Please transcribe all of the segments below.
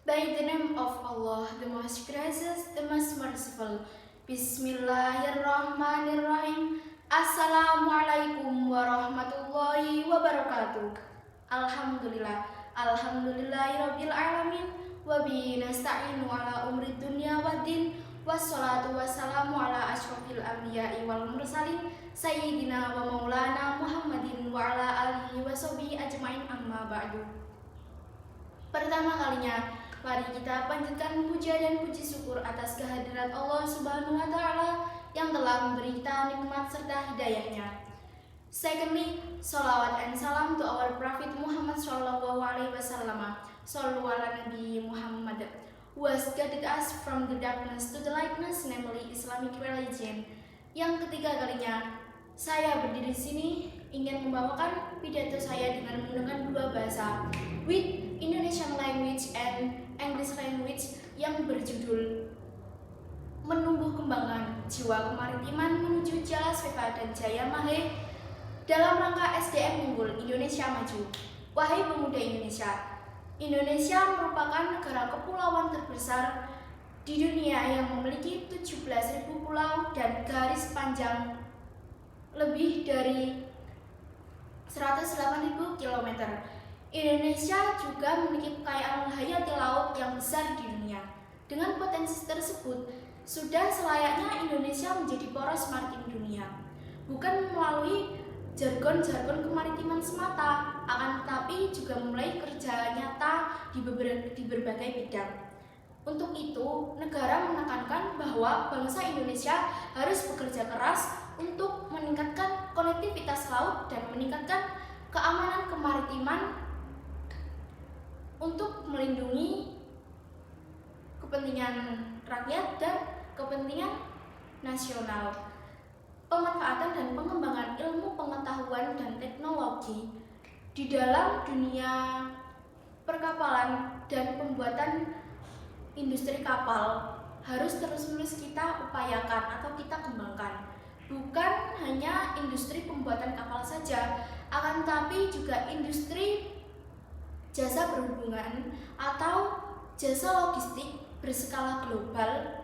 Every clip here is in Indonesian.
By the name of Allah, the most gracious, the most merciful. Bismillahirrahmanirrahim. Assalamualaikum warahmatullahi wabarakatuh. Alhamdulillah. Alhamdulillahirabbil alamin. Wa bihi nasta'inu ala umri dunya waddin. Wassalatu wassalamu ala asyrofil anbiya'i wal mursalin sayyidina wa maulana Muhammadin wa ala alihi wa sahbihi ajmain, amma ba'du. Pertama kalinya, mari kita panjatkan puja dan puji syukur atas kehadirat Allah Subhanahu wa Ta'ala yang telah memberi kita nikmat serta hidayahnya. Secondly, salawat and salam to our Prophet Muhammad Sallallahu Alaihi Wasallam, Sallu ala Nabi Muhammad, who has guided us from the darkness to the lightness, namely Islamic religion. Yang ketiga kalinya, saya berdiri di sini ingin membawakan pidato saya dengan menggunakan dua bahasa, with Indonesian language and English language, yang berjudul Menumbuh Kembangkan Jiwa Kemaritiman Menuju Jala Svepa dan Jaya Mahe dalam rangka SDM Unggul Indonesia Maju. Wahai pemuda Indonesia, Indonesia merupakan negara kepulauan terbesar di dunia yang memiliki 17.000 pulau dan garis panjang lebih dari 108.000 km. Indonesia juga memiliki kekayaan hayati laut yang besar di dunia. Dengan potensi tersebut, sudah selayaknya Indonesia menjadi poros maritim dunia. Bukan melalui jargon-jargon kemaritiman semata, akan tetapi juga memulai kerja nyata di berbagai bidang. Untuk itu, negara menekankan bahwa bangsa Indonesia harus bekerja keras untuk meningkatkan konektivitas laut dan meningkatkan keamanan kemaritiman untuk melindungi kepentingan rakyat dan kepentingan nasional. Pemanfaatan dan pengembangan ilmu pengetahuan dan teknologi di dalam dunia perkapalan dan pembuatan industri kapal harus terus-menerus kita upayakan atau kita kembangkan. Bukan hanya industri pembuatan kapal saja, akan tetapi juga industri jasa perhubungan atau jasa logistik berskala global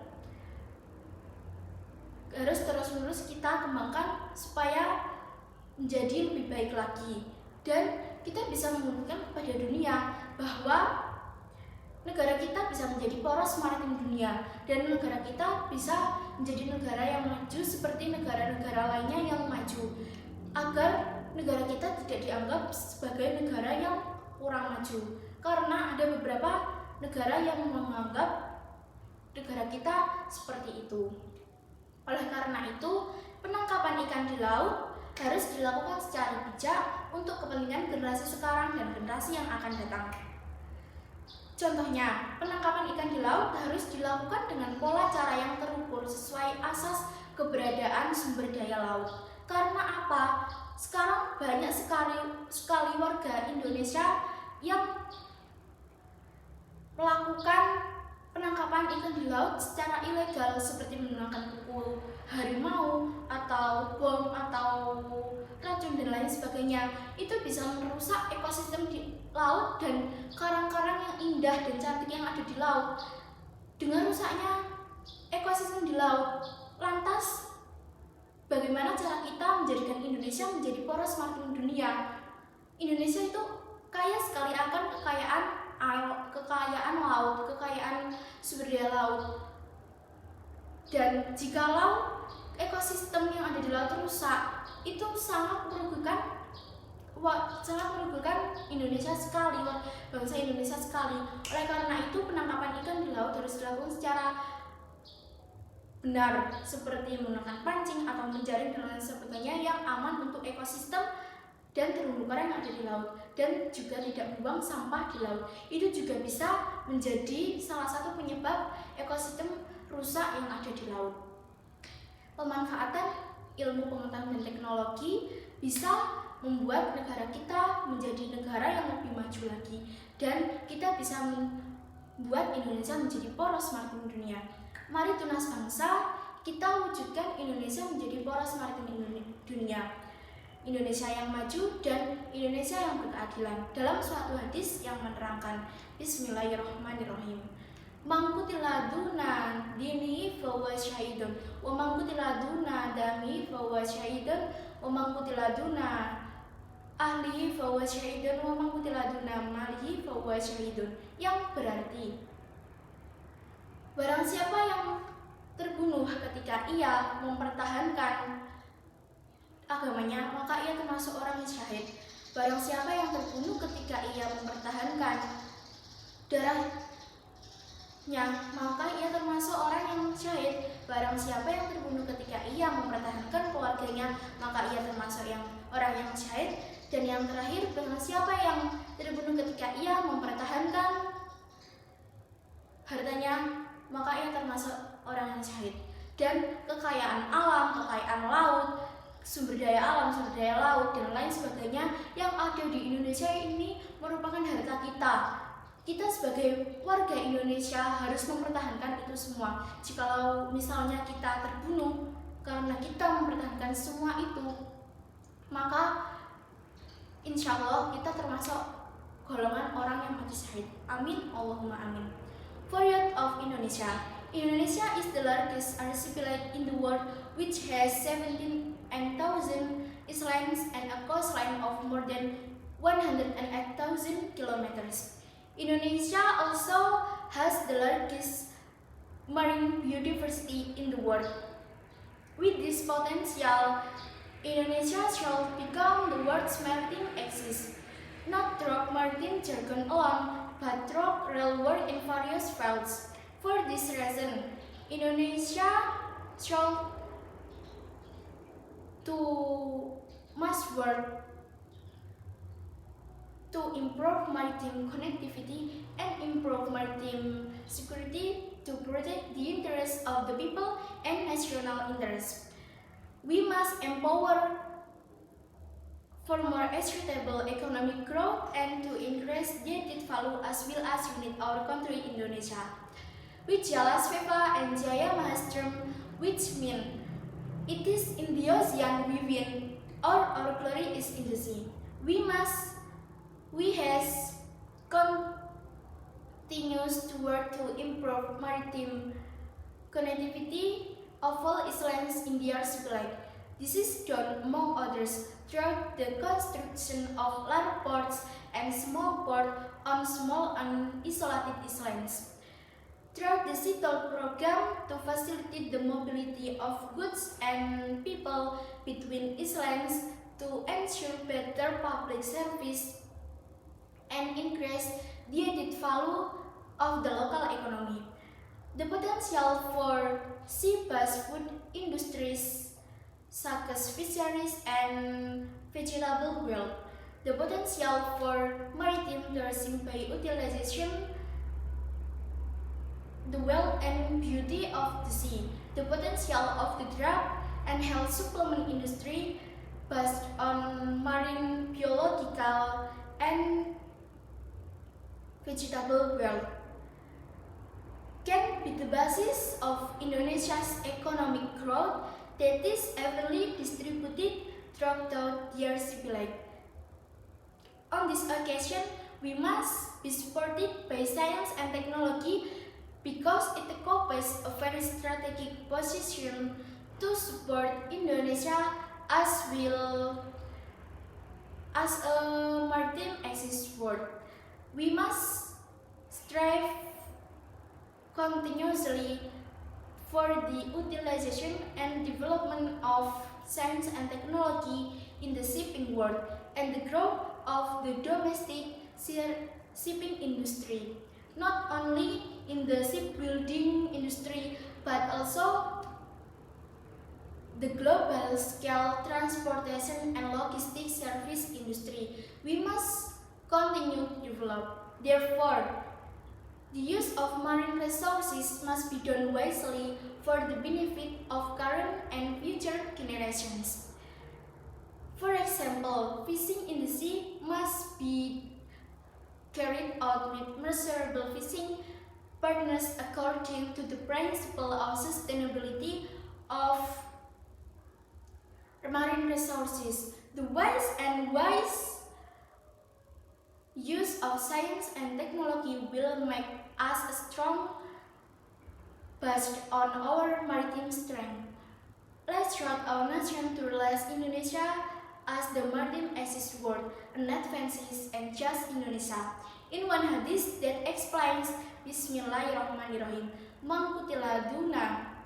harus terus-menerus kita kembangkan supaya menjadi lebih baik lagi, dan kita bisa membuktikan kepada dunia bahwa negara kita bisa menjadi poros maritim dunia dan negara kita bisa menjadi negara yang maju seperti negara-negara lainnya yang maju, agar negara kita tidak dianggap sebagai negara yang kurang maju, karena ada beberapa negara yang menganggap negara kita seperti itu. Oleh karena itu, penangkapan ikan di laut harus dilakukan secara bijak untuk kepentingan generasi sekarang dan generasi yang akan datang. Contohnya, penangkapan ikan di laut harus dilakukan dengan pola cara yang terukur sesuai asas keberadaan sumber daya laut. Karena apa? Sekarang banyak sekali warga Indonesia yang melakukan penangkapan ikan di laut secara ilegal, seperti menggunakan kuku harimau atau bom atau racun dan lain sebagainya. Itu bisa merusak ekosistem di laut dan karang-karang yang indah dan cantik yang ada di laut. Dengan rusaknya ekosistem di laut, lantas bagaimana cara kita menjadikan Indonesia menjadi poros maritim dunia? Indonesia itu kaya sekali akan kekayaan laut, kekayaan sumber daya laut. Dan jikalau ekosistem yang ada di laut rusak, itu sangat merugikan Indonesia sekali, bangsa Indonesia sekali. Oleh karena itu, penangkapan ikan di laut harus dilakukan secara benar, seperti menggunakan pancing atau menjaring dan lain sebagainya yang aman untuk ekosistem dan terumbu karang yang ada di laut, dan juga tidak membuang sampah di laut. Itu juga bisa menjadi salah satu penyebab ekosistem rusak yang ada di laut. Pemanfaatan ilmu pengetahuan dan teknologi bisa membuat negara kita menjadi negara yang lebih maju lagi, dan kita bisa membuat Indonesia menjadi poros maritim dunia. Mari tunas bangsa, kita wujudkan Indonesia menjadi poros maritim dunia. Indonesia yang maju dan Indonesia yang berkeadilan. Dalam suatu hadis yang menerangkan, Bismillahirrahmanirrahim. Man qutila duna dinihi fahuwa syahidun wa man qutila duna damihi fahuwa syahidun wa man qutila duna ahlihi fahuwa syahidun wa man qutila duna malihi fahuwa syahidun, yang berarti barang siapa yang terbunuh ketika ia mempertahankan agamanya, maka ia termasuk orang yang syahid. Barang siapa yang terbunuh ketika ia mempertahankan darahnya, maka ia termasuk orang yang syahid. Barang siapa yang terbunuh ketika ia mempertahankan keluarganya, maka ia termasuk orang yang syahid. Dan yang terakhir, barang siapa yang terbunuh ketika ia mempertahankan hartanya, maka ia termasuk orang yang syahid. Dan kekayaan alam, kekayaan laut, sumber daya alam, sumber daya laut, dan lain sebagainya yang ada di Indonesia ini merupakan harta kita. Kita sebagai warga Indonesia harus mempertahankan itu semua. Jikalau misalnya kita terbunuh karena kita mempertahankan semua itu, maka insya Allah kita termasuk golongan orang yang mati syahid. Amin, Allahumma amin. For youth of Indonesia. Indonesia is the largest archipelago in the world, which has 17,000 islands and a coastline of more than 108,000 kilometers. Indonesia also has the largest marine biodiversity in the world. With this potential, Indonesia shall become the world's maritime axis, not through maritime jargon alone, but through railway in various fields. For this reason, Indonesia shall must work to improve maritime connectivity and improve maritime security to protect the interests of the people and national interests. We must empower for more equitable economic growth and to increase the added value as well as unite our country Indonesia. With Jalas Veva and Jaya Mahastram, which mean it is in the ocean we win, or our glory is in the sea. We has continues to work to improve maritime connectivity of all islands in the archipelago. This is done, among others, through the construction of large ports and small ports on small and isolated islands. Through the SEATOL program to facilitate the mobility of goods and people between islands to ensure better public service and increase the added value of the local economy. The potential for sea-based food industries such as fisheries and vegetable growth. The potential for maritime tourism by utilization the wealth and beauty of the sea. The potential of the drug and health supplement industry based on marine biological and vegetable wealth can be the basis of Indonesia's economic growth that is evenly distributed throughout the archipelago. On this occasion, we must be supported by science and technology because it occupies a very strategic position to support Indonesia as a maritime axis world. We must strive continuously for the utilization and development of science and technology in the shipping world and the growth of the domestic shipping industry, not only in the shipbuilding industry but also the global scale transportation and logistics service industry. We must continue to develop. Therefore, the use of marine resources must be done wisely for the benefit of current and future generations. For example, fishing in the sea must be carried out with measurable fishing partners according to the principle of sustainability of marine resources. The wise use of science and technology will make us strong based on our maritime strength. Let's root our nation to realize Indonesia as the maritime assist world, an advances and just Indonesia. In one hadith that explains Bismillahirrahmanirrahim, Man qutila duna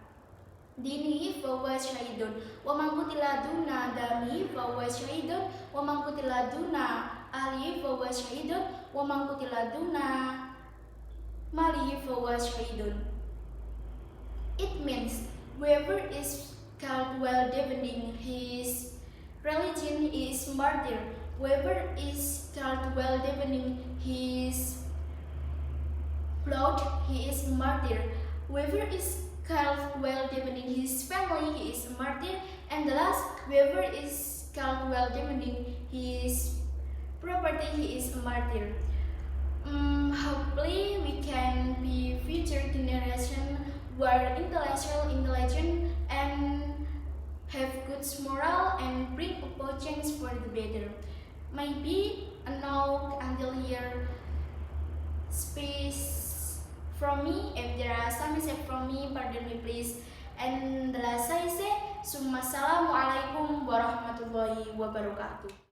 dinihi fahuwa syahidun, wa man qutila duna damihi fahuwa syahidun, wa man qutila duna ahlihi fahuwa syahidun, wa man qutila duna malihi fahuwa syahidun. It means whoever is killed while defending his religion is martyr. Whoever is killed while defending his blood, he is martyr. Whoever is killed while defending his family, he is a martyr. And the last, whoever is killed while defending his property, he is a martyr. Hopefully we can be future generation who are intellectual, intelligent, and have good moral and bring about change for the better. Maybe now until here space from me. If there are some mistake from me, pardon me please. And the last I say, Assalamualaikum warahmatullahi wabarakatuh.